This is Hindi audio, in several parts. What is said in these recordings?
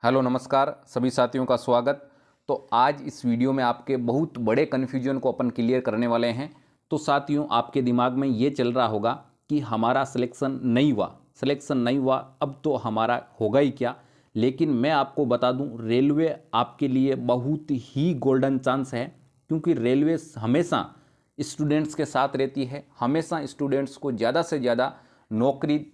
हेलो नमस्कार सभी साथियों का स्वागत। तो आज इस वीडियो में आपके बहुत बड़े कन्फ्यूजन को अपन क्लियर करने वाले हैं। तो साथियों, आपके दिमाग में ये चल रहा होगा कि हमारा सिलेक्शन नहीं हुआ, अब तो हमारा होगा ही क्या। लेकिन मैं आपको बता दूं, रेलवे आपके लिए बहुत ही गोल्डन चांस है, क्योंकि रेलवे हमेशा स्टूडेंट्स के साथ रहती है, हमेशा स्टूडेंट्स को ज़्यादा से ज़्यादा नौकरी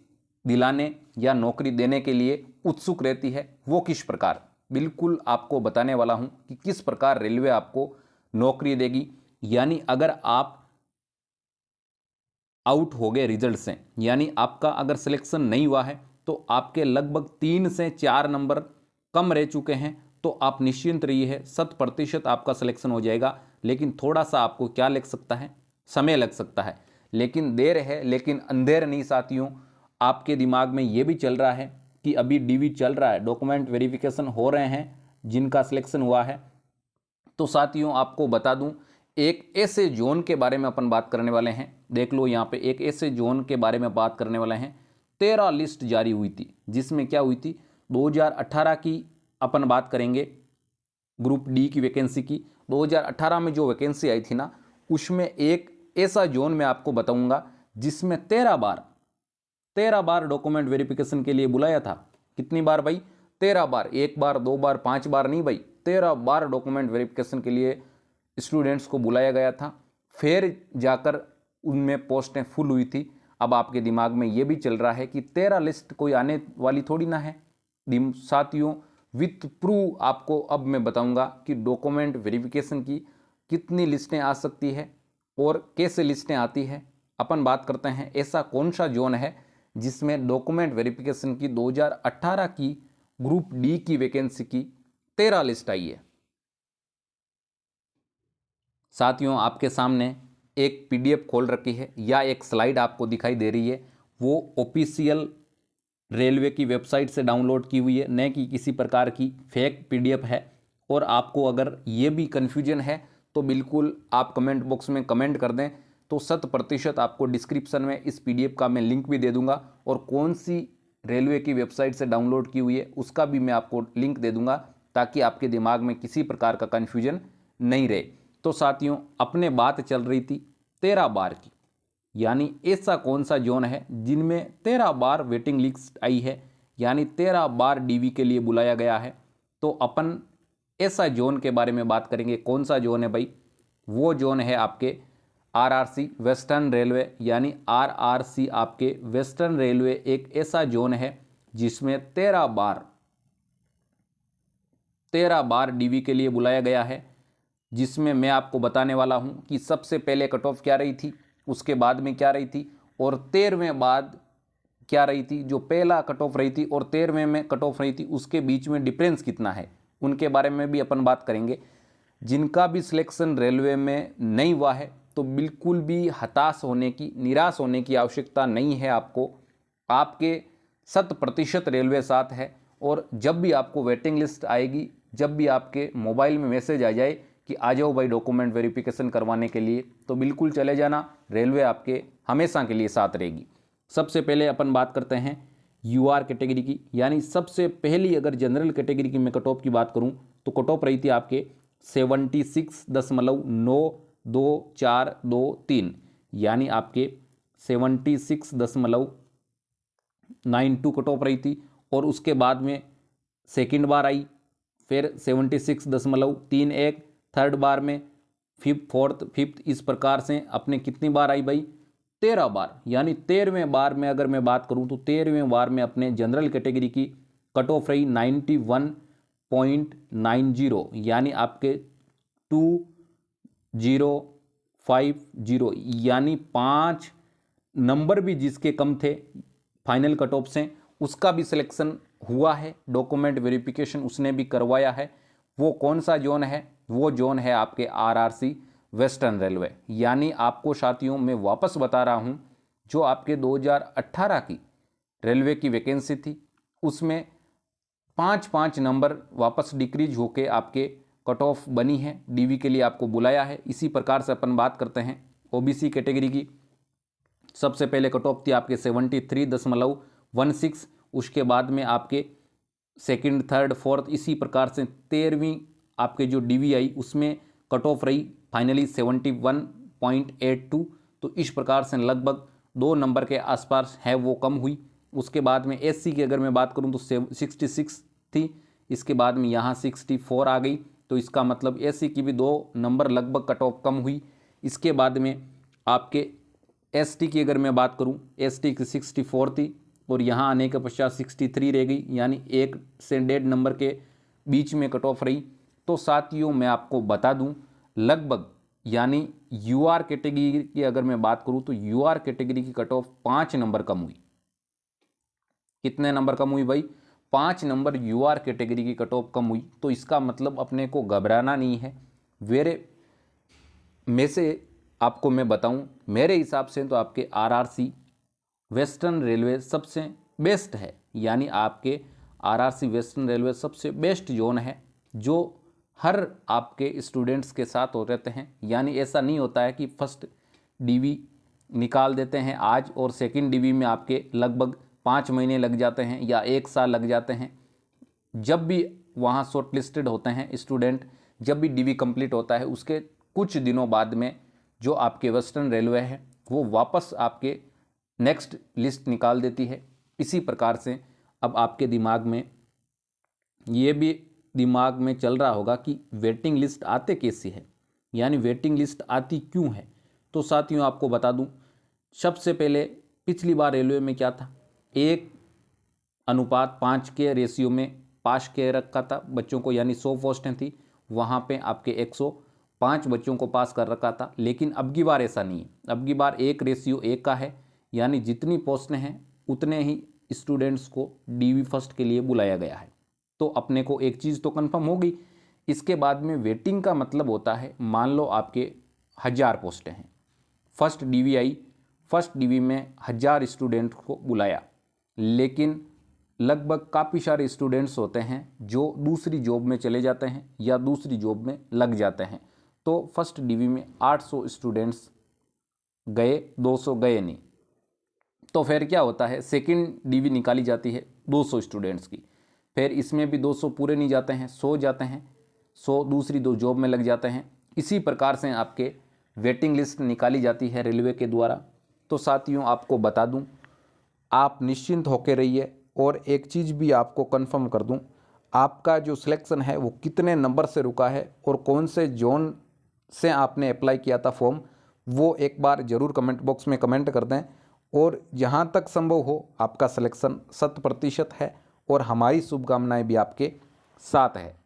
दिलाने या नौकरी देने के लिए उत्सुक रहती है। वो किस प्रकार, बिल्कुल आपको बताने वाला हूं कि किस प्रकार रेलवे आपको नौकरी देगी। यानी अगर आप आउट हो गए रिजल्ट से, यानी आपका अगर सिलेक्शन नहीं हुआ है, तो आपके लगभग 3 से 4 नंबर कम रह चुके हैं, तो आप निश्चिंत रहिए, 100% आपका सिलेक्शन हो जाएगा। लेकिन थोड़ा सा आपको क्या लग सकता है, समय लग सकता है, लेकिन देर है लेकिन अंधेर नहीं साथियों। आपके दिमाग में ये भी चल रहा है कि अभी डीवी चल रहा है, डॉक्यूमेंट वेरिफिकेशन हो रहे हैं जिनका सिलेक्शन हुआ है। तो साथियों, आपको बता दूं, एक ऐसे जोन के बारे में अपन बात करने वाले हैं। देख लो यहाँ पे, एक ऐसे जोन के बारे में बात करने वाले हैं। 13 लिस्ट जारी हुई थी, जिसमें क्या हुई थी, 2018 की अपन बात करेंगे, ग्रुप डी की वैकेंसी की। 2018 में जो वैकेंसी आई थी ना, उसमें एक ऐसा जोन मैं आपको बताऊंगा जिसमें 13 बार डॉक्यूमेंट वेरिफिकेशन के लिए बुलाया था। कितनी बार भाई? 13 बार। एक बार, दो बार, 5 बार नहीं भाई, 13 बार डॉक्यूमेंट वेरिफिकेशन के लिए स्टूडेंट्स को बुलाया गया था। फिर जाकर उनमें पोस्टें फुल हुई थी। अब आपके दिमाग में ये भी चल रहा है कि 13 लिस्ट कोई आने वाली थोड़ी ना है। साथियों, विथ प्रूफ आपको अब मैं बताऊंगा कि डॉक्यूमेंट वेरिफिकेशन की कितनी लिस्टें आ सकती है और कैसे लिस्टें आती है। अपन बात करते हैं ऐसा कौन सा जोन है जिसमें डॉक्यूमेंट वेरिफिकेशन की 2018 की ग्रुप डी की वैकेंसी की 13 लिस्ट आई है। साथियों, आपके सामने एक पीडीएफ खोल रखी है या एक स्लाइड आपको दिखाई दे रही है, वो ऑफिशियल रेलवे की वेबसाइट से डाउनलोड की हुई है, न कि किसी प्रकार की फेक पीडीएफ है। और आपको अगर ये भी कन्फ्यूजन है तो बिल्कुल आप कमेंट बॉक्स में कमेंट कर दें, तो 100% आपको डिस्क्रिप्शन में इस पीडीएफ का मैं लिंक भी दे दूंगा, और कौन सी रेलवे की वेबसाइट से डाउनलोड की हुई है उसका भी मैं आपको लिंक दे दूंगा, ताकि आपके दिमाग में किसी प्रकार का कन्फ्यूजन नहीं रहे। तो साथियों, अपने बात चल रही थी 13 बार की, यानी ऐसा कौन सा जोन है जिनमें 13 बार वेटिंग लिस्ट आई है, यानी 13 बार डीवी के लिए बुलाया गया है। तो अपन ऐसा जोन के बारे में बात करेंगे। कौन सा जोन है भाई? वो जोन है आपके आरआरसी वेस्टर्न रेलवे, यानी आरआरसी आपके वेस्टर्न रेलवे एक ऐसा जोन है जिसमें 13 बार डीवी के लिए बुलाया गया है। जिसमें मैं आपको बताने वाला हूं कि सबसे पहले कट ऑफ क्या रही थी, उसके बाद में क्या रही थी, और 13वें बाद क्या रही थी। जो पहला कट ऑफ रही थी और 13वें में कट ऑफ रही थी, उसके बीच में डिफरेंस कितना है, उनके बारे में भी अपन बात करेंगे। जिनका भी सिलेक्शन रेलवे में नहीं हुआ है, तो बिल्कुल भी हताश होने की, निराश होने की आवश्यकता नहीं है आपको। आपके 100% रेलवे साथ है। और जब भी आपको वेटिंग लिस्ट आएगी, जब भी आपके मोबाइल में मैसेज आ जाए कि आ जाओ भाई डॉक्यूमेंट वेरिफिकेशन करवाने के लिए, तो बिल्कुल चले जाना, रेलवे आपके हमेशा के लिए साथ रहेगी। सबसे पहले अपन बात करते हैं यूआर कैटेगरी की, यानी सबसे पहली अगर जनरल कैटेगरी की मैं कट ऑफ की बात करूं, तो कट ऑफ रही थी आपके 76.92423, यानी आपके 76.92 कट ऑफ रही थी। और उसके बाद में सेकंड बार आई, फिर 76.31, थर्ड बार में, फिफ्थ, फोर्थ, फिफ्थ, इस प्रकार से अपने कितनी बार आई भाई? 13 बार। यानी 13वें बार में अगर मैं बात करूं, तो 13वें बार में अपने जनरल कैटेगरी की कट ऑफ रही 91.90, यानी आपके 2050, यानी 5 नंबर भी जिसके कम थे फाइनल कट ऑफ से, उसका भी सिलेक्शन हुआ है, डॉक्यूमेंट वेरिफिकेशन उसने भी करवाया है। वो कौन सा जोन है? वो जोन है आपके आरआरसी वेस्टर्न रेलवे। यानी आपको साथियों मैं वापस बता रहा हूं, जो आपके 2018 की रेलवे की वैकेंसी थी, उसमें 5-5 नंबर वापस डिक्रीज होके आपके कट ऑफ बनी है, डीवी के लिए आपको बुलाया है। इसी प्रकार से अपन बात करते हैं ओबीसी कैटेगरी की। सबसे पहले कट ऑफ थी आपके 73.16, उसके बाद में आपके सेकंड, थर्ड, फोर्थ, इसी प्रकार से 13वीं आपके जो डीवी आई उसमें कट ऑफ रही फाइनली 71.82। तो इस प्रकार से लगभग 2 नंबर के आसपास है वो कम हुई। उसके बाद में एससी की अगर मैं बात करूं तो 66 थी, इसके बाद में यहाँ 64 आ गई। तो इसका मतलब एससी की भी 2 नंबर लगभग कट ऑफ कम हुई। इसके बाद में आपके एसटी की अगर मैं बात करूं, एसटी की 64 थी और यहाँ आने के पश्चात 63 रह गई, यानी 1 से 1.5 नंबर के बीच में कट ऑफ रही। तो साथियों मैं आपको बता दूं लगभग यानी यूआर कैटेगरी की अगर मैं बात करूं तो यूआर कैटेगरी की कट ऑफ 5 नंबर कम हुई। कितने नंबर कम हुई भाई? 5 नंबर यूआर कैटेगरी की कट ऑफ कम हुई। तो इसका मतलब अपने को घबराना नहीं है। मेरे में से आपको मैं बताऊं, मेरे हिसाब से तो आपके आरआरसी वेस्टर्न रेलवे सबसे बेस्ट है, यानी आपके आरआरसी वेस्टर्न रेलवे सबसे बेस्ट जोन है जो हर आपके स्टूडेंट्स के साथ हो रहते हैं। यानी ऐसा नहीं होता है कि फर्स्ट डीवी निकाल देते हैं आज और सेकंड डीवी में आपके लगभग 5 महीने लग जाते हैं या 1 साल लग जाते हैं। जब भी वहाँ शॉर्ट लिस्टेड होते हैं स्टूडेंट, जब भी डीवी कंप्लीट होता है उसके कुछ दिनों बाद में जो आपके वेस्टर्न रेलवे है वो वापस आपके नेक्स्ट लिस्ट निकाल देती है। इसी प्रकार से अब आपके दिमाग में ये भी दिमाग में चल रहा होगा कि वेटिंग लिस्ट आते कैसे है, यानी वेटिंग लिस्ट आती क्यों है। तो साथियों आपको बता दूं, सबसे पहले पिछली बार रेलवे में क्या था, 1:5 के रेशियो में पास के रखा था बच्चों को, यानी 100 पोस्टें थी, वहाँ पे आपके 105 बच्चों को पास कर रखा था। लेकिन अब की बार ऐसा नहीं है, अब की बार 1:1 का है, यानी जितनी पोस्टें हैं उतने ही स्टूडेंट्स को डीवी फर्स्ट के लिए बुलाया गया है। तो अपने को एक चीज़ तो कंफर्म हो गई। इसके बाद में वेटिंग का मतलब होता है, मान लो आपके 1000 पोस्टें हैं, फर्स्ट डीवी आई, फर्स्ट डीवी में 1000 स्टूडेंट को बुलाया, लेकिन लगभग काफ़ी सारे स्टूडेंट्स होते हैं जो दूसरी जॉब में चले जाते हैं या दूसरी जॉब में लग जाते हैं। तो फर्स्ट डीवी में 800 स्टूडेंट्स गए, 200 गए नहीं। तो फिर क्या होता है, सेकंड डीवी निकाली जाती है 200 स्टूडेंट्स की, फिर इसमें भी 200 पूरे नहीं जाते हैं, 100 जाते हैं, 100 दूसरी 2 जॉब में लग जाते हैं। इसी प्रकार से आपके वेटिंग लिस्ट निकाली जाती है रेलवे के द्वारा। तो साथियों आपको बता दूं, आप निश्चिंत होकर रहिए। और एक चीज़ भी आपको कंफर्म कर दूं, आपका जो सिलेक्शन है वो कितने नंबर से रुका है और कौन से जोन से आपने अप्लाई किया था फॉर्म, वो एक बार ज़रूर कमेंट बॉक्स में कमेंट कर दें। और जहां तक संभव हो आपका सिलेक्शन 100% है और हमारी शुभकामनाएं भी आपके साथ है।